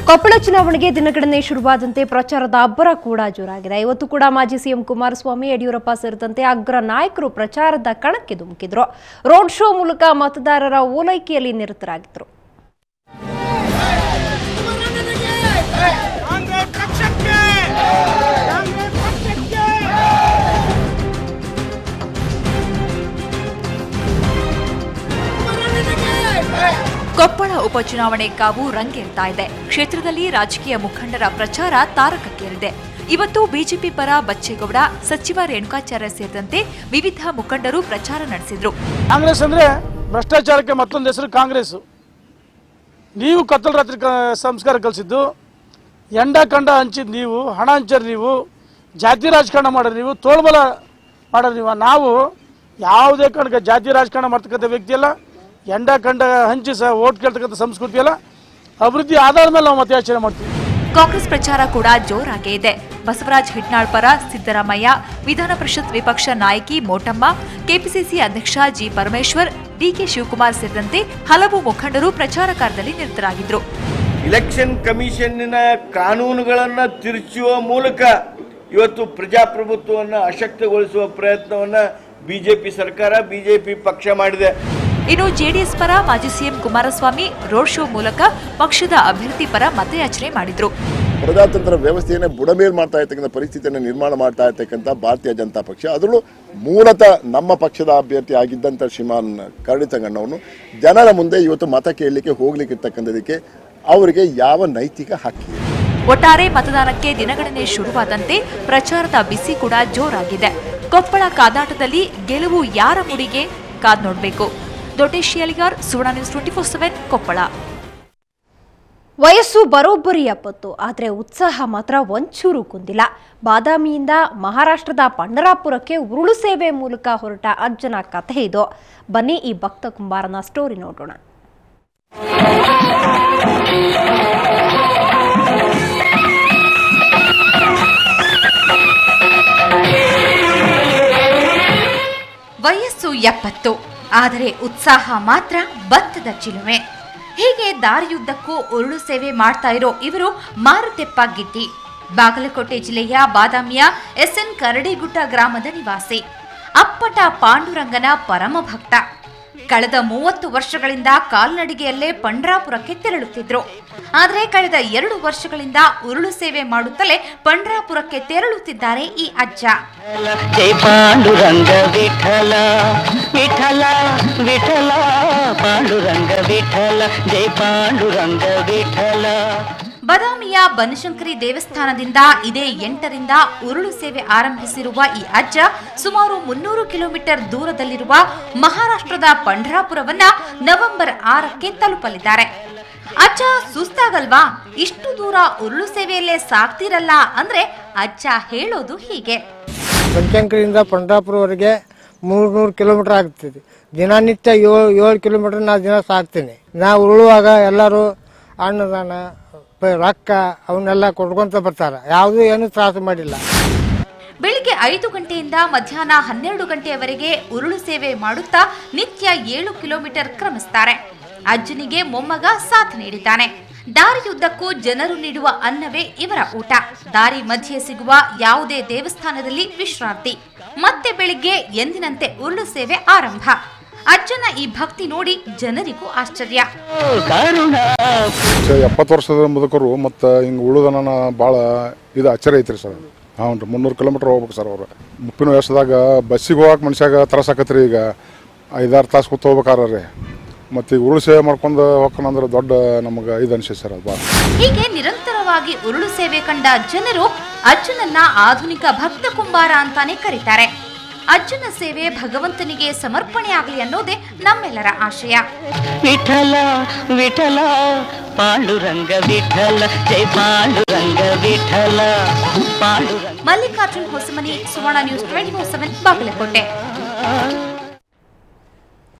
ಕೊಪ್ಪಳ ಚುನಾವಣೆಗೆ ದಿನಗಣನೆ ಶುರುವಾದಂತೆ ಪ್ರಚಾರದ ಅಬ್ಬರ ಕೂಡ ಜೋರಾಗಿದೆ. ಇವತ್ತು ಕೂಡ ಮಾಜಿ ಸಿಎಂ ಕುಮಾರಸ್ವಾಮಿ, ಯಡಿಯೂರಪ್ಪ ಸೇರಿದಂತೆ ಅಗ್ರ ನಾಯಕರು ಪ್ರಚಾರದ ಕಣಕ್ಕೆ ಧುಮುಕಿದ್ರು. ರೋಡ್ ಶೋ ಮೂಲಕ ಮತದಾರರ ಓಲೈಕೆಯಲ್ಲಿ ನಿರತರಾಗಿದ್ದರು. ಕೊಪ್ಪಳ ಉಪಚುನಾವಣೆ ಕಾವು ರಂಗೇರ್ತಾ ಇದೆ. ಕ್ಷೇತ್ರದಲ್ಲಿ ರಾಜಕೀಯ ಮುಖಂಡರ ಪ್ರಚಾರ ತಾರಕಕ್ಕೇರಿದೆ. ಇವತ್ತು ಬಿಜೆಪಿ ಪರ ಬಚ್ಚೇಗೌಡ, ಸಚಿವ ರೇಣುಕಾಚಾರ್ಯ ಸೇರಿದಂತೆ ವಿವಿಧ ಮುಖಂಡರು ಪ್ರಚಾರ ನಡೆಸಿದ್ರು. ಕಾಂಗ್ರೆಸ್ ಅಂದ್ರೆ ಭ್ರಷ್ಟಾಚಾರಕ್ಕೆ ಮತ್ತೊಂದು ಹೆಸರು ಕಾಂಗ್ರೆಸ್. ನೀವು ಕತ್ತಲ ರಾತ್ರಿ ಸಂಸ್ಕಾರ ಕಲಿಸಿದ್ದು, ಎಂಡ ಕಂಡ ಹಂಚಿದ್ ನೀವು, ಹಣ ಹಂಚರ್ ನೀವು, ಜಾತಿ ರಾಜಕಾರಣ ಮಾಡೋರು ನೀವು, ತೋಳ್ಬಲ ಮಾಡೋರು ನೀವು. ನಾವು ಯಾವುದೇ ಕಾರಣಕ್ಕೆ ಜಾತಿ ರಾಜಕಾರಣ ಮಾಡ್ತಕ್ಕಂಥ ವ್ಯಕ್ತಿ ಅಲ್ಲ. ಎಂಡ ಕಂಡ ಹಂಚಿ ಸಹ ಓಟ್ ಕೇಳ್ತಕ್ಕಂಥ ಸಂಸ್ಕೃತಿ ಅಲ್ಲ. ಅಭಿವೃದ್ಧಿ ಆಧಾರದ ಮೇಲೆ ನಾವು ಮತಯಾಚನೆ ಮಾಡ್ತೀವಿ. ಕಾಂಗ್ರೆಸ್ ಪ್ರಚಾರ ಕೂಡ ಜೋರಾಗೇ ಇದೆ. ಬಸವರಾಜ ಹಿಟ್ನಾಳ್ ಪರ ಸಿದ್ದರಾಮಯ್ಯ, ವಿಧಾನ ಪರಿಷತ್ ವಿಪಕ್ಷ ನಾಯಕಿ ಮೋಟಮ್ಮ, ಕೆಪಿಸಿಸಿ ಅಧ್ಯಕ್ಷ ಜಿ ಪರಮೇಶ್ವರ್, ಡಿಕೆ ಶಿವಕುಮಾರ್ ಸೇರಿದಂತೆ ಹಲವು ಮುಖಂಡರು ಪ್ರಚಾರ ಕಾರ್ಯದಲ್ಲಿ ನಿರತರಾಗಿದ್ರು. ಇಲೆಕ್ಷನ್ ಕಮಿಷನ್ನ ಕಾನೂನುಗಳನ್ನು ತಿರುಚುವ ಮೂಲಕ ಇವತ್ತು ಪ್ರಜಾಪ್ರಭುತ್ವವನ್ನು ಅಶಕ್ತಗೊಳಿಸುವ ಪ್ರಯತ್ನವನ್ನ ಬಿಜೆಪಿ ಸರ್ಕಾರ, ಬಿಜೆಪಿ ಪಕ್ಷ ಮಾಡಿದೆ. ಇನ್ನು ಜೆಡಿಎಸ್ ಪರ ಮಾಜಿ ಸಿಎಂ ಕುಮಾರಸ್ವಾಮಿ ರೋಡ್ ಶೋ ಮೂಲಕ ಪಕ್ಷದ ಅಭ್ಯರ್ಥಿ ಪರ ಮತಯಾಚನೆ ಮಾಡಿದ್ರು. ಪ್ರಜಾತಂತ್ರ ವ್ಯವಸ್ಥೆಯನ್ನೇ ಬುಡಮೇಲ್ ಮಾಡ್ತಾ ಇರ್ತಕ್ಕಂಥ ಪರಿಸ್ಥಿತಿಯನ್ನು ನಿರ್ಮಾಣ ಮಾಡ್ತಾ ಇರ್ತಕ್ಕಂಥ ಭಾರತೀಯ ಜನತಾ ಪಕ್ಷ, ಅದರಲ್ಲೂ ಮೂಲತಃ ನಮ್ಮ ಪಕ್ಷದ ಅಭ್ಯರ್ಥಿ ಆಗಿದ್ದಂಥ ಶ್ರೀಮಾನ್ ಕರಡಿ ಸಂಗಣ್ಣವನ್ನು ಜನರ ಮುಂದೆ ಇವತ್ತು ಮತ ಕೇಳಲಿಕ್ಕೆ ಹೋಗ್ಲಿಕ್ಕಿರ್ತಕ್ಕಂಥದಕ್ಕೆ ಅವರಿಗೆ ಯಾವ ನೈತಿಕ ಹಕ್ಕಿದೆ? ಒಟ್ಟಾರೆ ಮತದಾನಕ್ಕೆ ದಿನಗಣನೆ ಶುರುವಾದಂತೆ ಪ್ರಚಾರದ ಬಿಸಿ ಕೂಡ ಜೋರಾಗಿದೆ. ಕೊಪ್ಪಳ ಕಾದಾಟದಲ್ಲಿ ಗೆಲುವು ಯಾರ ಮುಡಿಗೆ ಕಾದ್ ನೋಡಬೇಕು. ದೊಡ್ಡೇಶ್ ಅಲಿಗಾರ್, ಸುವರ್ಣ ನ್ಯೂಸ್ 24/7 ಕೊಪ್ಪಳ. ವಯಸ್ಸು ಬರೋಬ್ಬರಿ 70, ಆದರೆ ಉತ್ಸಾಹ ಮಾತ್ರ ಒಂಚೂರು ಕುಂದಿಲ್ಲ. ಬಾದಾಮಿಯಿಂದ ಮಹಾರಾಷ್ಟ್ರದ ಪಂಢರಾಪುರಕ್ಕೆ ಉರುಳು ಸೇವೆ ಮೂಲಕ ಹೊರಟ ಅಜ್ಜನ ಕಥೆ ಇದು. ಬನ್ನಿ ಈ ಭಕ್ತ ಕುಂಬಾರನ ಸ್ಟೋರಿ ನೋಡೋಣ. ವಯಸ್ಸು 70, ಆದರೆ ಉತ್ಸಾಹ ಮಾತ್ರ ಭತ್ತದ ಚಿಲುಮೆ. ಹೀಗೆ ದಾರಿಯುದ್ದಕ್ಕೂ ಉರುಳು ಸೇವೆ ಮಾಡ್ತಾ ಇರೋ ಇವರು ಮಾರುತೆಪ್ಪ ಗಿಡ್ಡಿ. ಬಾಗಲಕೋಟೆ ಜಿಲ್ಲೆಯ ಬಾದಾಮಿಯ ಎಸ್ಎನ್ ಕರಡಿಗುಡ್ಡ ಗ್ರಾಮದ ನಿವಾಸಿ. ಅಪ್ಪಟ ಪಾಂಡುರಂಗನ ಪರಮ ಭಕ್ತ. ಕಳೆದ 30 ವರ್ಷಗಳಿಂದ ಕಾಲ್ನಡಿಗೆಯಲ್ಲೇ ಪಂಢರಾಪುರಕ್ಕೆ ತೆರಳುತ್ತಿದ್ರು. ಆದರೆ ಕಳೆದ 2 ವರ್ಷಗಳಿಂದ ಉರುಳು ಸೇವೆ ಮಾಡುತ್ತಲೇ ಪಂಢರಾಪುರಕ್ಕೆ ತೆರಳುತ್ತಿದ್ದಾರೆ ಈ ಅಜ್ಜ. ಜೈ ಪಾಂಡುರಂಗ ವಿಠಲ ವಿಠಲ ವಿಠಲ, ಪಾಂಡುರಂಗ ವಿಠಲ, ಜೈ ಪಾಂಡುರಂಗ ವಿಠಲ. ಬಾದಾಮಿಯ ಬನಶಂಕರಿ ದೇವಸ್ಥಾನದಿಂದ ಇದೇ 8ರಿಂದ ಉರುಳು ಸೇವೆ ಆರಂಭಿಸಿರುವ ಈ ಅಜ್ಜ ಸುಮಾರು 300 ಕಿಲೋಮೀಟರ್ ದೂರದಲ್ಲಿರುವ ಮಹಾರಾಷ್ಟ್ರದ ಪಂಢರಾಪುರವನ್ನ ನವೆಂಬರ್ 6ಕ್ಕೆ ತಲುಪಲಿದ್ದಾರೆ. ಅಜ್ಜ ಸುಸ್ತಾಗಲ್ವಾ? ಇಷ್ಟು ದೂರ ಉರುಳು ಸೇವೆಯಲ್ಲೇ ಸಾಕ್ತಿರಲ್ಲ ಅಂದ್ರೆ ಅಜ್ಜ ಹೇಳೋದು ಹೀಗೆ. ಬನಶಂಕರಿಯಿಂದ ಪಂಢರಾಪುರವರೆಗೆ 300 ಕಿಲೋಮೀಟರ್ ಆಗ್ತದೆ. ದಿನನಿತ್ಯ 7 ಕಿಲೋಮೀಟರ್ ನಾ ದಿನ ಸಾಕ್ತೀನಿ. ನಾ ಉರುಳುವಾಗ ಎಲ್ಲರೂ ಅನ್ನದಾನ, ರೊಕ್ಕ ಅವನ್ನೆಲ್ಲ ಕೊಡ್ಕೊಂತ ಬರ್ತಾರ. ಯಾವುದೂ ಏನು ತ್ರಾಸು ಮಾಡಿಲ್ಲ. ಬೆಳಿಗ್ಗೆ 5 ಗಂಟೆಯಿಂದ ಮಧ್ಯಾಹ್ನ 12 ಗಂಟೆಯವರೆಗೆ ಉರುಳು ಸೇವೆ ಮಾಡುತ್ತಾ ನಿತ್ಯ 7 ಕಿಲೋಮೀಟರ್ ಕ್ರಮಿಸ್ತಾರೆ. ಅಜ್ಜನಿಗೆ ಮೊಮ್ಮಗ ಸಾಥ್ ನೀಡಿದ್ದಾನೆ. ದಾರಿಯುದ್ದಕ್ಕೂ ಜನರು ನೀಡುವ ಅನ್ನವೇ ಇವರ ಊಟ. ದಾರಿ ಮಧ್ಯೆ ಸಿಗುವ ಯಾವುದೇ ದೇವಸ್ಥಾನದಲ್ಲಿ ವಿಶ್ರಾಂತಿ. ಮತ್ತೆ ಬೆಳಿಗ್ಗೆ ಎಂದಿನಂತೆ ಉರುಳು ಸೇವೆ ಆರಂಭ. ಅಜ್ಜನ ಈ ಭಕ್ತಿ ನೋಡಿ ಜನರಿಗೂ ಆಶ್ಚರ್ಯ. 70 ವರ್ಷದ ಮುದುಕರು ಮತ್ತು ಹಿಂಗೆ ಉಳುದನ ಭಾಳ ಇದು ಆಶ್ಚರ್ಯ ಐತ್ರಿ ಸರ್. ಹಾಂ ರೀ, 300 ಕಿಲೋಮೀಟರ್ ಹೋಗ್ಬೇಕು ಸರ್ ಅವರು. ಮುಪ್ಪಿನ ವಯಸ್ಸದಾಗ ಬಸ್ಸಿಗೆ ಹೋಗಕ್ಕೆ ಮನುಷ್ಯಾಗ ತ್ರಾಸಾಕತ್ರಿ. ಈಗ 5-6 ತಾಸು ಕೂತ್ ಹೋಗ್ಬೇಕಾರ್ರಿ. ಮತ್ತು ಈಗ ಉರುಳು ಸೇವೆ ಮಾಡ್ಕೊಂಡು ಹೋಗ್ಕಂದ್ರೆ ದೊಡ್ಡ ನಮಗೆ ಇದು ಅನಿಸ್ತೈತೆ ಸರ್. ಅದು ಹೀಗೆ ನಿರಂತರವಾಗಿ ಉರುಳು ಸೇವೆ ಕಂಡ ಜನರು ಅಜ್ಜನನ್ನ ಆಧುನಿಕ ಭಕ್ತ ಕುಂಬಾರ ಅಂತಾನೆ ಕರೀತಾರೆ. ಅಜ್ಜನ ಸೇವೆ ಭಗವಂತನಿಗೆ ಸಮರ್ಪಣೆ ಆಗಲಿ ಅನ್ನೋದೇ ನಮ್ಮೆಲ್ಲರ ಆಶಯ. ವಿಠಲ ವಿಠಲ, ಪಾಂಡುರಂಗ ವಿಠಲ, ಜೈ ಪಾಂಡುರಂಗ ವಿಠಲ, ಪಾಂಡುರಂಗ. ಮಲ್ಲಿಕಾರ್ಜುನ್ ಹೊಸಮನಿ, ಸುವರ್ಣ ನ್ಯೂಸ್ 24/7 ಬಾಗಲಕೋಟೆ.